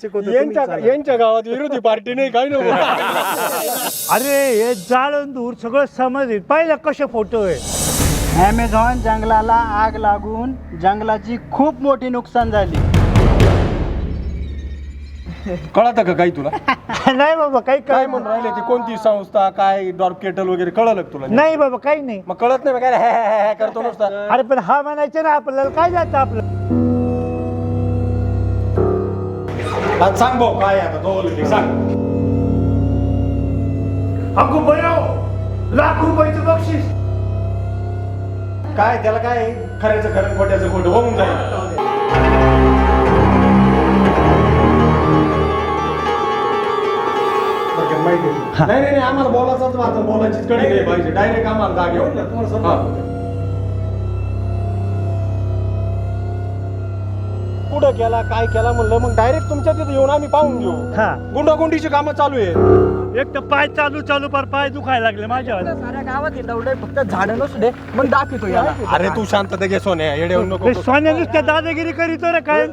शिकवतो यांच्या गावात विरोधी पार्टी नाही काही नाही. अरे हे जाळून दूर सगळं समज पाहिलं कसे फोटो आहे. ॲमेझॉन जंगलाला आग लागून जंगलाची खूप मोठी नुकसान झाली. कळतं का काही तुला नाही बाबा काही काय म्हणून राहिले ती कोणती संस्था काय डॉर्क केटल वगैरे कळलं का तुला नाही बाबा काही नाही. मग कळत नाही मग काय हे करतो नुसता. अरे पण हा म्हणायचं ना आपल्याला काय जातं आपलं. आता सांग भाऊ काय आता तो बोलतो ते सांग. अगो बयो ₹1,00,000 बक्षीस. काय त्याला काय खऱ्याचं खरं खोट्याचं खोटं होऊन जाईल. नाही नाही आम्हाला बोलायचाच वाचा बोलायचीच कडी नाही पाहिजे डायरेक्ट आम्हाला जाग येऊन ना तुम्हाला कुठं केला काय केला म्हणलं मग डायरेक्ट तुमच्या तिथे येऊन आम्ही पाहून घेऊ. हा गुंडागुंडीची कामं चालू आहे. एक तर पाय चालू पार पाय दुखायला लागले माझ्या. साऱ्या गावात हिंडवलंय फक्त झाडं नसू दे मग दाखवतो याला. अरे तू शांतता घे सोन्या येडे होऊ नको. सोन्या नुसत्या दादागिरी करीतो रे काय.